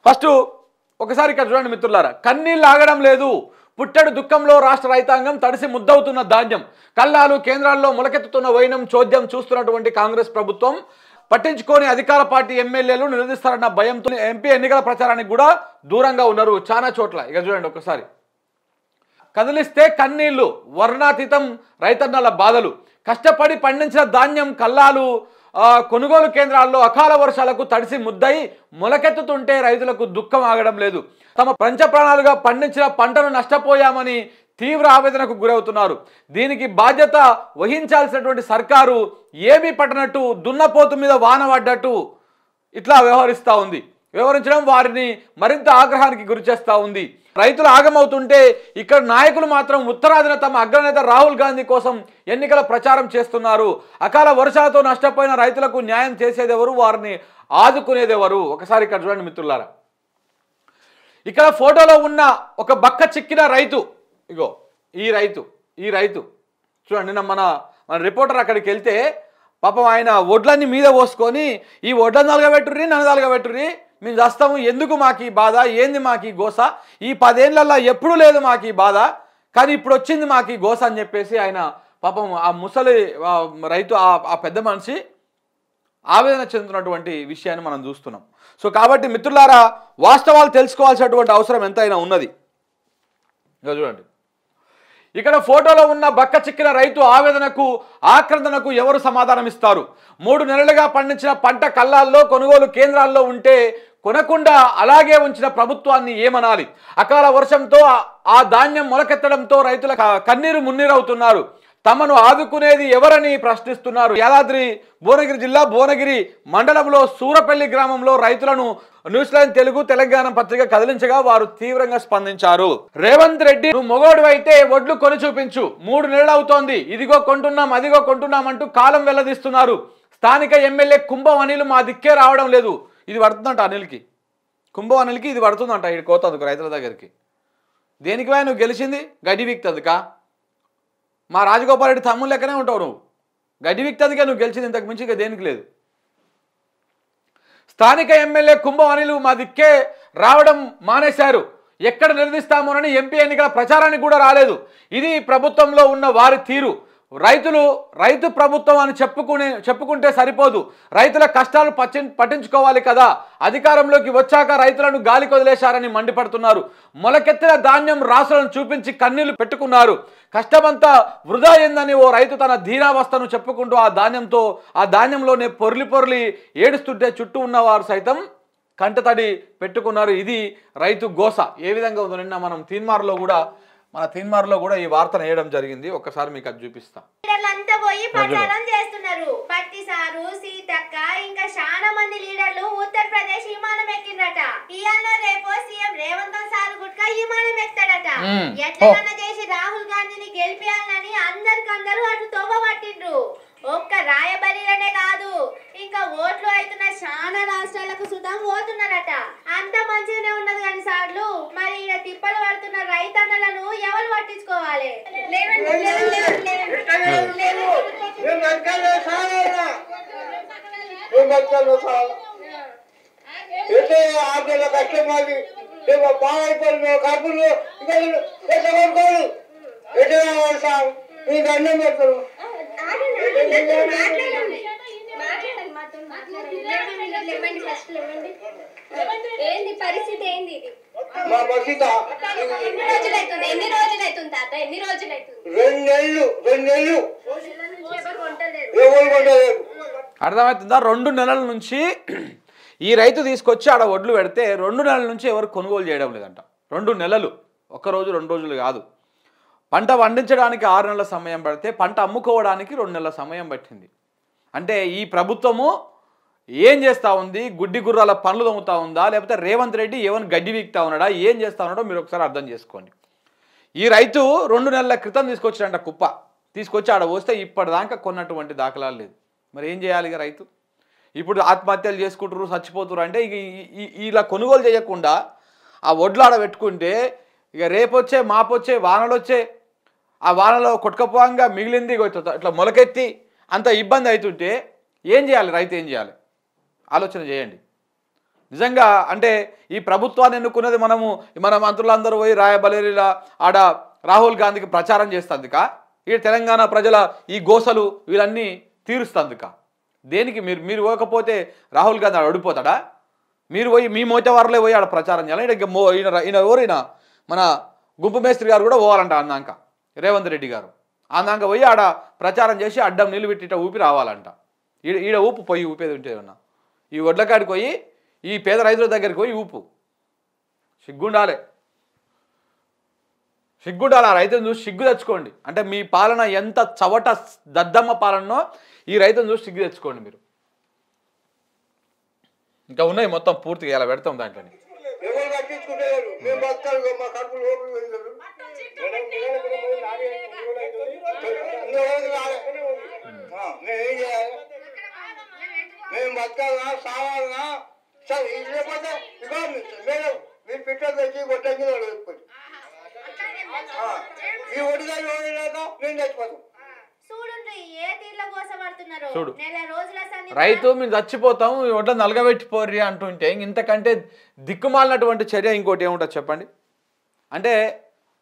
First ఒకసారి ఇక్కడ చూడండి మిత్రులారా, కన్నీళ్ళు ఆగడం లేదు. పుట్టెడు దుఃఖంలో రాష్ట్ర రైతాంగం తడిసి ముద్దవుతున్న ధాన్యం, కల్లాలు కేంద్రాల్లో మొలకెత్తుతున్న వైనం చోద్యం చూస్తున్నటువంటి కాంగ్రెస్ ప్రభుత్వం పట్టించుకొని అధికార పార్టీ ఎమ్మెల్యేలు నిలదీస్తారన్న భయంతో ఎంపీ ఎన్నికల ప్రచారానికి కూడా దూరంగా ఉన్నారు చాలా చోట్ల. ఇక చూడండి ఒకసారి, కదిలిస్తే కన్నీళ్లు, వర్ణాతీతం రైతన్నల బాధలు, కష్టపడి పండించిన ధాన్యం కల్లాలు కొనుగోలు కేంద్రాల్లో అకాల వర్షాలకు తడిసి ముద్దయి మొలకెత్తుతుంటే రైతులకు దుఃఖం ఆగడం లేదు. తమ పంచప్రాణాలుగా పండించిన పంటను నష్టపోయామని తీవ్ర ఆవేదనకు గురవుతున్నారు. దీనికి బాధ్యత వహించాల్సినటువంటి సర్కారు ఏమీ పట్టనట్టు దున్నపోతు మీద వాన పడ్డట్టు ఇట్లా వ్యవహరిస్తూ ఉంది. వ్యవహరించడం వారిని మరింత ఆగ్రహానికి గురి చేస్తూ ఉంది. రైతులు ఆగమవుతుంటే ఇక్కడ నాయకులు మాత్రం ఉత్తరాదిన తమ అగ్రనేత రాహుల్ గాంధీ కోసం ఎన్నికల ప్రచారం చేస్తున్నారు. అకాల వర్షాలతో నష్టపోయిన రైతులకు న్యాయం చేసేదెవరు, వారిని ఆదుకునేదెవరు? ఒకసారి ఇక్కడ చూడండి మిత్రులారా, ఇక్కడ ఫోటోలో ఉన్న ఒక బక్క చిక్కిన రైతు, ఇగో ఈ రైతు చూడండి. నిన్న మన రిపోర్టర్ అక్కడికి వెళ్తే పాపం ఆయన వడ్లన్నీ మీద పోసుకొని ఈ వడ్లను తలగబెట్టుర్రి, నన్ను తలగబెట్టుర్రి, మేము చేస్తాము, ఎందుకు మాకు ఈ బాధ, ఏంది మాకు ఈ గోస, ఈ 10 ఏళ్లలో ఎప్పుడూ లేదు మాకు ఈ బాధ, కానీ ఇప్పుడు వచ్చింది మాకు ఈ గోస అని చెప్పేసి ఆయన పాపం ఆ ముసలి రైతు ఆ పెద్ద మనిషి ఆవేదన చెందుతున్నటువంటి విషయాన్ని మనం చూస్తున్నాం. సో కాబట్టి మిత్రులారా, వాస్తవాలు తెలుసుకోవాల్సినటువంటి అవసరం ఎంతైనా ఉన్నది. ఇక చూడండి, ఇక్కడ ఫోటోలో ఉన్న బక్క చిక్కిన రైతు ఆవేదనకు ఆక్రందనకు ఎవరు సమాధానం ఇస్తారు? 3 నెలలుగా పండించిన పంట కల్లాల్లో కొనుగోలు కేంద్రాల్లో ఉంటే కొనకుండా అలాగే ఉంచిన ప్రభుత్వాన్ని ఏమనాలి? అకాల వర్షంతో ఆ ధాన్యం మొలకెత్తడంతో రైతుల కన్నీరు మున్నీరవుతున్నారు. తమను ఆదుకునేది ఎవరని ప్రశ్నిస్తున్నారు. యాదాద్రి భువనగిరి జిల్లా భువనగిరి మండలంలో సూరపల్లి గ్రామంలో రైతులను న్యూజిలాండ్ తెలుగు తెలంగాణ పత్రిక కదిలించగా వారు తీవ్రంగా స్పందించారు. రేవంత్ రెడ్డి, నువ్వు మొగోడు అయితే వడ్లు కొని చూపించు, 3 నెలలు అవుతోంది, ఇదిగో కొంటున్నాం అదిగో కొంటున్నాం అంటూ కాలం వెల్లదీస్తున్నారు. స్థానిక ఎమ్మెల్యే కుంభం అనిల్ మా దిక్కే రావడం లేదు. ఇది పడుతుందంట అనిల్కి, కుంభం అనిల్కి ఇది పడుతుందంట. ఇది కోతందుకు రైతుల దగ్గరికి. దేనికి నువ్వు గెలిచింది? గడ్డి వీక్తందుకా? మా రాజగోపాల్ రెడ్డి తమ్ముడు లెక్కనే ఉంటావు నువ్వు. గడ్డి వీక్తందుకే నువ్వు గెలిచింది, ఇంతకు మించి ఇక దేనికి లేదు. స్థానిక ఎమ్మెల్యే కుంభం అనిల్ మా దిక్కే రావడం మానేశారు. ఎక్కడ నిలదీస్తామోనని ఎంపీ ఎన్నికల ప్రచారానికి కూడా రాలేదు. ఇది ప్రభుత్వంలో ఉన్న వారి తీరు. రైతు ప్రభుత్వం అని చెప్పుకుంటే సరిపోదు, రైతుల కష్టాలు పట్టించుకోవాలి కదా. అధికారంలోకి వచ్చాక రైతులను గాలికి వదిలేశారని మండిపడుతున్నారు. మొలకెత్తిన ధాన్యం రాసులను చూపించి కన్నీళ్లు పెట్టుకున్నారు. కష్టమంతా వృధా అయిందని ఓ రైతు తన ధీరావస్థను చెప్పుకుంటూ ఆ ధాన్యంలోనే పొర్లి ఏడుస్తుంటే చుట్టూ ఉన్నవారు సైతం కంటతడి పెట్టుకున్నారు. ఇది రైతు గోస ఏ విధంగా ఉందో నిన్న మనం తీన్మార్లో కూడా ఈ వార్తను వేయడం జరిగింది. ఒక్కసారి మీకు అది చూపిస్తా. లీడర్లంతా పోయి ప్రచారం చేస్తున్నారు. పత్తి సారు, సీతక్క ఇంకా చాలా మంది లీడర్లు ఉత్తరప్రదేశ్ విమానం ఎక్కిండ్రట. ఇయాల రేపో సీఎం రేవంత్ సార్ గుట్కా విమానం ఎక్కుతాడట. ఎట్లన్నా చేసి రాహుల్ గాంధీని గెలిపియాలని అందరికందరూ అటు తోవ పట్టిండ్రు. ఒక్క రాయబరిలోనే కాదు, ఇంకా ఓట్లు అవుతున్న చాలా రాష్ట్రాలకు సుతం పోతున్నారట. అంత మంచిగానే ఉన్నది కానీ సార్లు, మరి ఈడ తిప్పలు పడుతున్న రైతన్నలను ఎవరు పట్టించుకోవాలి? ఏంది పరిస్థితి? ఏంది ఇది? ఎన్ని రోజులైతుంది తాత? ఎన్ని రోజులైతుంది? 2 నెలలు. అర్థమవుతుందా? 2 నెలల నుంచి ఈ రైతు తీసుకొచ్చి ఆడ వడ్లు పెడితే 2 నెలల నుంచి ఎవరు కొనుగోలు చేయడం లేదంట. 2 నెలలు, ఒక్కరోజు 2 రోజులు కాదు. పంట పండించడానికి 6 నెలల సమయం పడితే పంట అమ్ముకోవడానికి 2 నెలల సమయం పట్టింది. అంటే ఈ ప్రభుత్వము ఏం చేస్తూ ఉంది? గుడ్డి గుర్రాల పనులు తమ్ముతూ ఉందా, లేకపోతే రేవంత్ రెడ్డి ఏమైనా గడ్డి వీక్తా ఉన్నాడా, ఏం చేస్తూ ఉన్నాడో మీరు ఒకసారి అర్థం చేసుకోండి. ఈ రైతు 2 నెలల క్రితం తీసుకొచ్చాడంట కుప్ప, తీసుకొచ్చి ఆడ వస్తే ఇప్పటిదాకా కొన్నటువంటి దాఖలాలు లేదు. మరి ఏం చేయాలి ఇక రైతు? ఇప్పుడు ఆత్మహత్యలు చేసుకుంటారు, చచ్చిపోతారు. అంటే ఇక ఇలా కొనుగోలు చేయకుండా ఆ వడ్లు ఆడ పెట్టుకుంటే ఇక రేపొచ్చే మాపొచ్చే వానలు వచ్చే, ఆ వానలో కొట్టుకపోగా మిగిలింది ఇట్లా మొలకెత్తి అంత ఇబ్బంది అవుతుంటే ఏం చేయాలి రైతు? ఏం చేయాలి? ఆలోచన చేయండి. నిజంగా అంటే ఈ ప్రభుత్వాన్ని ఎన్నుకున్నది మన మంత్రులందరూ పోయి రాయబరేలీలో ఆడ రాహుల్ గాంధీకి ప్రచారం చేస్తుందిక ఈ తెలంగాణ ప్రజల ఈ గోసలు వీళ్ళన్నీ తీరుస్తుందిక దేనికి మీరు పోకపోతే రాహుల్ గాంధీ ఆడ ఓడిపోతాడా మీరు పోయి మీ మోతవారులే పోయి ఆడ ప్రచారం చేయాలి ఈయన ఎవరైనా మన గుంపు మేస్త్రి గారు కూడా పోవాలంట అన్నాక రేవంత్ రెడ్డి గారు అన్నాక పోయి ఆడ ప్రచారం చేసి అడ్డం నిలబెట్టి ఊపి రావాలంట ఈడ ఊపు పోయి ఊపేది ఉంటే ఉన్నా ఈ వడ్లకాడికి పోయి ఈ పేద రైతుల దగ్గరికి పోయి ఊపు సిగ్గుండాలి ఆ రైతును చూసి సిగ్గు తెచ్చుకోండి అంటే మీ పాలన ఎంత చవట దద్దమ్మ పాలనో ఈ రైతును చూసి సిగ్గు తెచ్చుకోండి మీరు ఇంకా ఉన్నాయి మొత్తం పూర్తిగా ఇలా పెడతాం దాంట్లో ఎవరు పట్టించుకుంటారు మేము బతకాలి మా కడుపు లోపల వెళ్ళారు మేమేం చేయాలి మేము బతకాలనా సావాలనా సరే ఇది లేకపోతే ఇగో మేడం మీరు పిట్టలు తెచ్చి గొడ్డంగి పెట్టుకోండి ఈ ఒడిగాలు ఓడినాక మేము చచ్చిపోతాం చూడు రైతు మేము చచ్చిపోతాం ఒడ్ల నలగబెట్టిపోర్రి అంటుంటే ఇంతకంటే దిక్కుమాలినటువంటి చర్య ఇంకోటి ఏముంటుంది చెప్పండి అంటే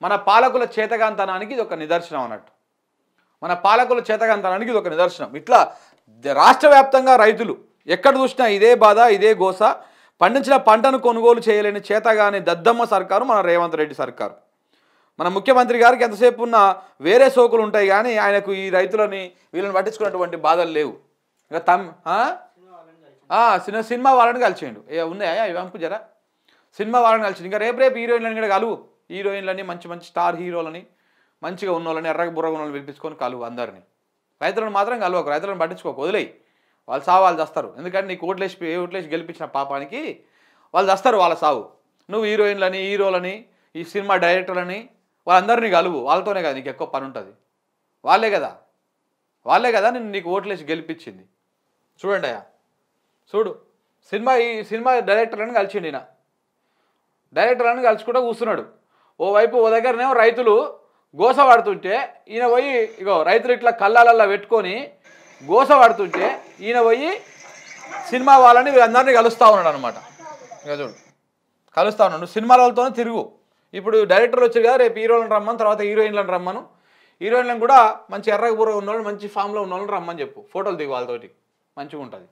మన పాలకుల చేతగాంతనానికి ఇది ఒక నిదర్శనం అన్నట్టు మన పాలకుల చేతగాంతనానికి ఇది ఒక నిదర్శనం ఇట్లా రాష్ట్ర వ్యాప్తంగా రైతులు ఎక్కడ చూసినా ఇదే బాధ ఇదే గోస పండించిన పంటను కొనుగోలు చేయలేని చేతగాని దద్దమ్మ సర్కారు మన రేవంత్ రెడ్డి సర్కారు మన ముఖ్యమంత్రి గారికి ఎంతసేపు ఉన్న వేరే సోకులు ఉంటాయి కానీ ఆయనకు ఈ రైతులని వీళ్ళని పట్టించుకున్నటువంటి బాధలు లేవు ఇంకా సినిమా వాళ్ళని కలిసేయండు ఉన్నాయా ఇవి పంపు జరా సినిమా వాళ్ళని కలిసి ఇంకా రేపు హీరోయిన్లని కూడా కలువు హీరోయిన్లని మంచి మంచి స్టార్ హీరోలని మంచిగా ఉన్న వాళ్ళని ఎర్రగ బుర్రగా ఉన్న వాళ్ళని పిలిపించుకొని కలువు అందరినీ రైతులను మాత్రం కలవకు రైతులను పట్టించుకోకు వదిలేయి వాళ్ళు సావు వాళ్ళు చేస్తారు ఎందుకంటే నీకు ఓట్లేసి గెలిపించిన పాపానికి వాళ్ళు చేస్తారు వాళ్ళ సావు నువ్వు హీరోలని ఈ సినిమా డైరెక్టర్లని వాళ్ళందరినీ కలువు వాళ్ళతోనే కదా నీకు ఎక్కువ పని ఉంటుంది వాళ్ళే కదా నేను నీకు ఓట్లేసి గెలిపించింది చూడండి అయ్యా చూడు ఈ సినిమా డైరెక్టర్లను కలిసిండు ఈయన డైరెక్టర్లను కలుసుకుంటూ కూర్చున్నాడు ఓవైపు ఓ దగ్గరనేమో రైతులు గోస పడుతుంటే ఈయన పోయి ఇగో రైతులు ఇట్లా కళ్ళాలల్లా పెట్టుకొని గోస పడుతుంటే ఈయన పోయి సినిమా వాళ్ళని వీళ్ళందరినీ కలుస్తూ ఉన్నాడు అనమాట ఇక చూడు కలుస్తూ ఉన్నాడు సినిమాలతోనే తిరుగు ఇప్పుడు డైరెక్టర్ వచ్చి కదా రేపు హీరోలను రమ్మని తర్వాత హీరోయిన్లను రమ్మను హీరోయిన్లను కూడా మంచి ఎర్రగ బుర్ర ఉన్న వాళ్ళు మంచి ఫామ్లో ఉన్న వాళ్ళని రమ్మని చెప్పు ఫోటోలు దిగు వాళ్ళతోటి మంచిగా ఉంటుంది